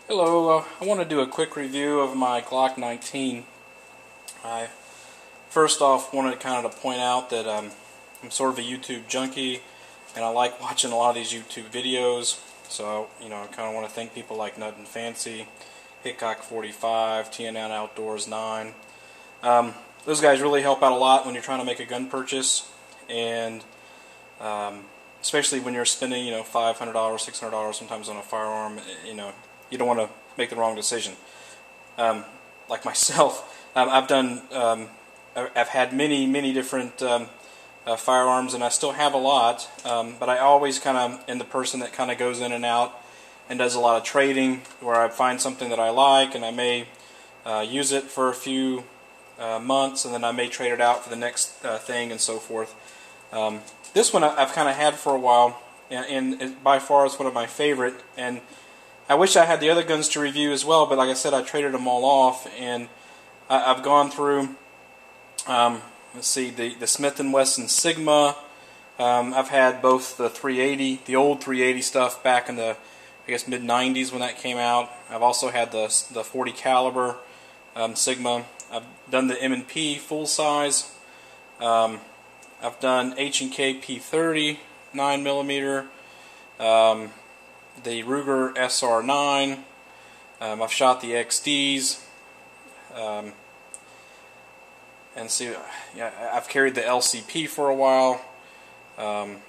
Hello, I want to do a quick review of my Glock 19. I first off wanted to kind of point out that I'm sort of a YouTube junkie and I like watching a lot of these YouTube videos. So, I kind of want to thank people like Nut and Fancy, Hickok 45, TNN Outdoors 9. Those guys really help out a lot when you're trying to make a gun purchase, and especially when you're spending $500, $600 sometimes on a firearm. You don't want to make the wrong decision. Like myself, I've had many different firearms, and I still have a lot, but I always kind of am the person that kind of goes in and out and does a lot of trading, where I find something that I like and I may use it for a few months, and then I may trade it out for the next thing and so forth. This one I've kind of had for a while, and it by far is one of my favorite, and I wish I had the other guns to review as well, but like I said, I traded them all off, and I've gone through, let's see, the Smith & Wesson Sigma. I've had both the 380, the old 380 stuff back in the, I guess, mid-90s when that came out. I've also had the 40 caliber Sigma. I've done the M&P full size. I've done H&K P30 9mm. The Ruger SR9. I've shot the XDs. And see, yeah, I've carried the LCP for a while. The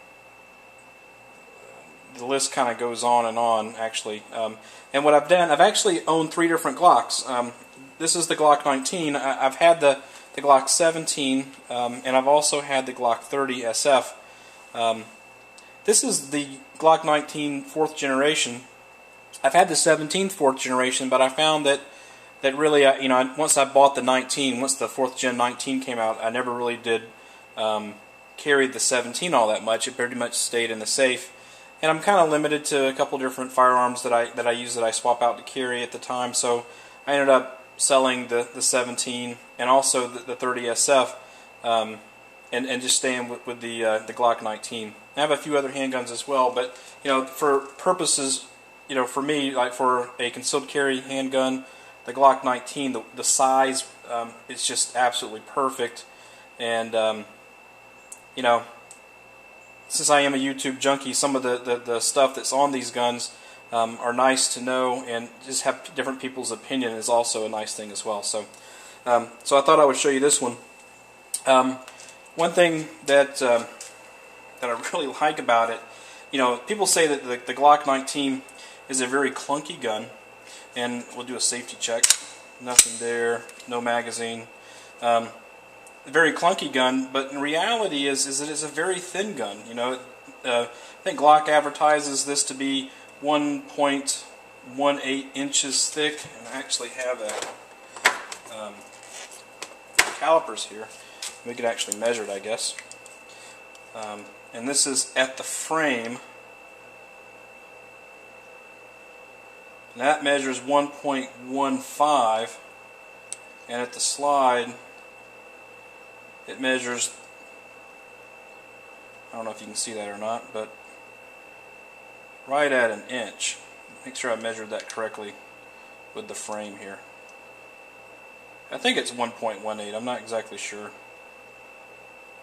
list kind of goes on actually. And what I've done, I've actually owned 3 different Glocks. This is the Glock 19. I've had the Glock 17, and I've also had the Glock 30 SF. This is the Glock 19 4th generation. I've had the 17th 4th generation, but I found that really, once I bought the 19, once the 4th gen 19 came out, I never really did carry the 17 all that much. It pretty much stayed in the safe, and I'm kind of limited to a couple different firearms that I use, that I swap out to carry at the time. So I ended up selling the 17 and also the 30 SF, and just staying with the Glock 19. I have a few other handguns as well, but for purposes, for me, like for a concealed carry handgun, the Glock 19, the size is just absolutely perfect. And since I am a YouTube junkie, some of the stuff that's on these guns are nice to know, and just have different people's opinion is also a nice thing as well. So I thought I would show you this one. One thing that I really like about it, people say that the Glock 19 is a very clunky gun, and we'll do a safety check. Nothing there, no magazine. Very clunky gun, but in reality is that it's a very thin gun. I think Glock advertises this to be 1.18 inches thick, and I actually have calipers here. We could actually measure it, I guess. And this is at the frame. And that measures 1.15, and at the slide it measures, I don't know if you can see that or not, but right at an inch. Make sure I measured that correctly with the frame here. I think it's 1.18, I'm not exactly sure.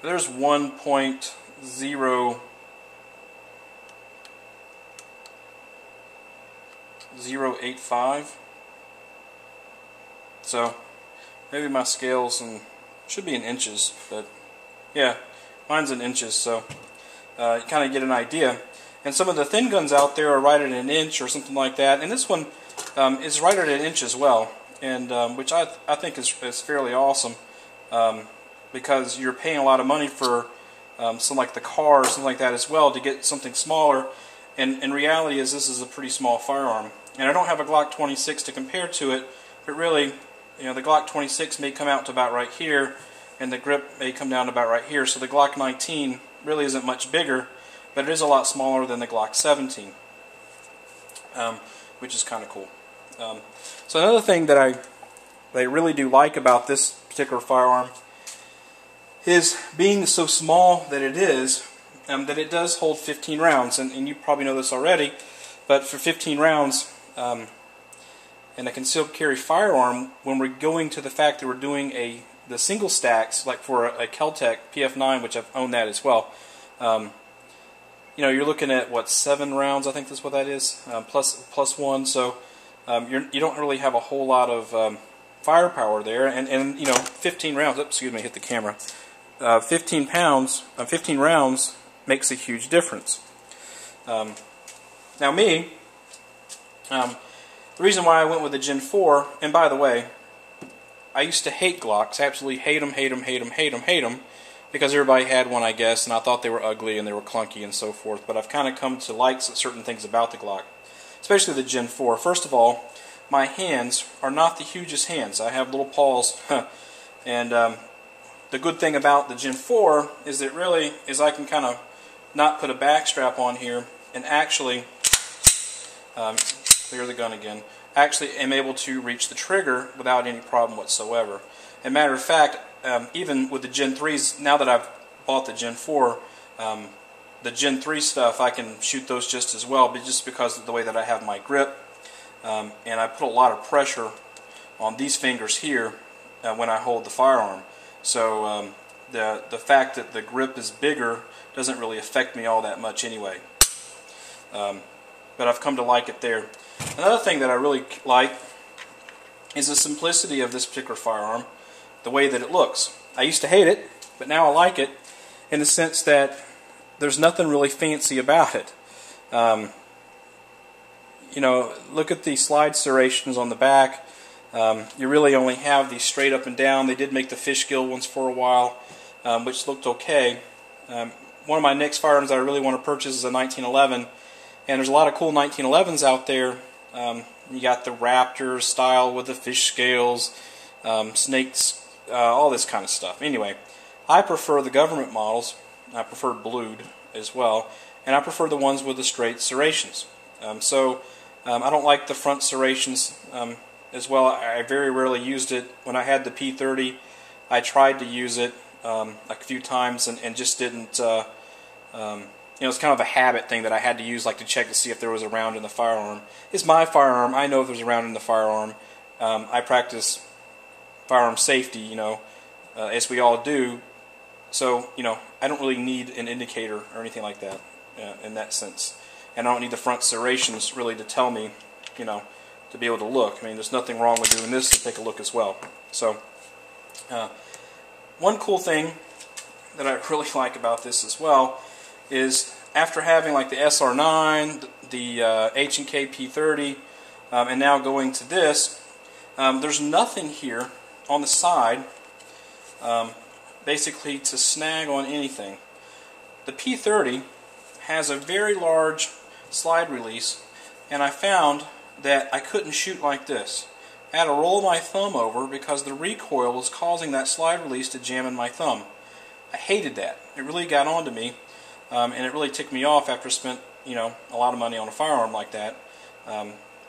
There's 1.005. So maybe my scales should be in inches, but yeah, mine's in inches, so you kind of get an idea. And some of the thin guns out there are right at an inch or something like that, and this one is right at an inch as well, and which I think is fairly awesome, because you're paying a lot of money for something like the car or something like that as well to get something smaller. And in reality, this is a pretty small firearm. And I don't have a Glock 26 to compare to it, but really, the Glock 26 may come out to about right here, and the grip may come down to about right here. So the Glock 19 really isn't much bigger, but it is a lot smaller than the Glock 17, which is kind of cool. So another thing that I really do like about this particular firearm is being so small that it is, that it does hold 15 rounds, and you probably know this already, but for 15 rounds, and a concealed carry firearm when we're going to the fact that we're doing the single stacks, like for a Kel-Tec PF9, which I've owned that as well. You're looking at what, 7 rounds? I think that's what that is, plus 1. So you don't really have a whole lot of firepower there, and 15 rounds. Oops, excuse me, hit the camera. 15 rounds makes a huge difference. Now me, the reason why I went with the Gen 4, and by the way, I used to hate Glocks, absolutely hate them, because everybody had one, I guess, and I thought they were ugly and they were clunky and so forth, but I've kind of come to like certain things about the Glock, especially the Gen 4. First of all, my hands are not the hugest hands. I have little paws, and the good thing about the Gen 4 is that really is I can kind of not put a back strap on here and actually clear the gun again. Actually am able to reach the trigger without any problem whatsoever. As a matter of fact, even with the Gen 3s, now that I've bought the Gen 4, the Gen 3 stuff, I can shoot those just as well, but just because of the way that I have my grip, and I put a lot of pressure on these fingers here when I hold the firearm. So the fact that the grip is bigger doesn't really affect me all that much anyway. But I've come to like it there. Another thing that I really like is the simplicity of this particular firearm, the way that it looks. I used to hate it, but now I like it in the sense that there's nothing really fancy about it. Look at the slide serrations on the back. You really only have these straight up and down. They did make the fishgill ones for a while, which looked okay. One of my next firearms that I really want to purchase is a 1911, and there's a lot of cool 1911s out there. You got the Raptor style with the fish scales, snakes, all this kind of stuff. Anyway, I prefer the government models. I prefer blued as well, and I prefer the ones with the straight serrations. I don't like the front serrations as well. I very rarely used it. When I had the P30, I tried to use it a few times and just didn't. It's kind of a habit thing that I had to use, like to check to see if there was a round in the firearm. It's my firearm. I know if there's a round in the firearm. I practice firearm safety, as we all do. So, I don't really need an indicator or anything like that in that sense. And I don't need the front serrations really to tell me, to be able to look. I mean, there's nothing wrong with doing this to take a look as well. So, one cool thing that I really like about this as well is after having like the SR9, the H&K P30, and now going to this, there's nothing here on the side basically to snag on anything. The P30 has a very large slide release, and I found that I couldn't shoot like this. I had to roll my thumb over because the recoil was causing that slide release to jam in my thumb. I hated that. It really got on to me, and it really ticked me off after I spent a lot of money on a firearm like that.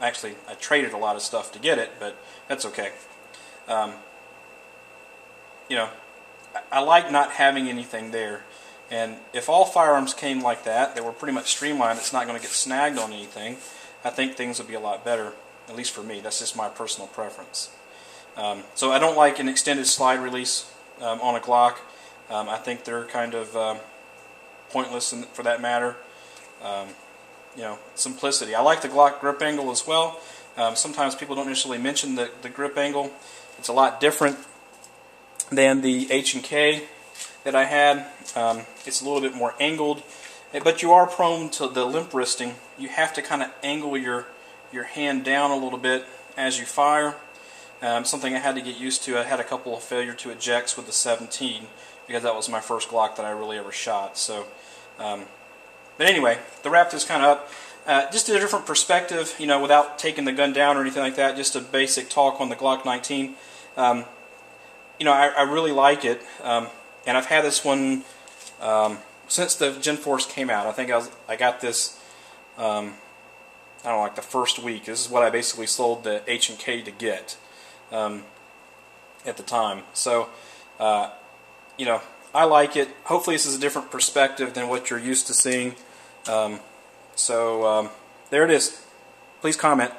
Actually, I traded a lot of stuff to get it, but that's okay. I like not having anything there. And if all firearms came like that, they were pretty much streamlined, it's not going to get snagged on anything, I think things would be a lot better, at least for me. That's just my personal preference. So I don't like an extended slide release on a Glock. I think they're kind of pointless for that matter. Simplicity. I like the Glock grip angle as well. Sometimes people don't initially mention the grip angle. It's a lot different than the H&K that I had. It's a little bit more angled, but you are prone to the limp wristing. You have to kind of angle your hand down a little bit as you fire. Something I had to get used to. I had a couple of failure to ejects with the 17 because that was my first Glock that I really ever shot. So, but anyway, the Raptor's kind of up. Just a different perspective, without taking the gun down or anything like that. Just a basic talk on the Glock 19. I really like it, and I've had this one since the Gen 4s came out. I think I got this, like the first week. This is what I basically sold the H&K to get at the time. So, I like it. Hopefully this is a different perspective than what you're used to seeing. There it is. Please comment.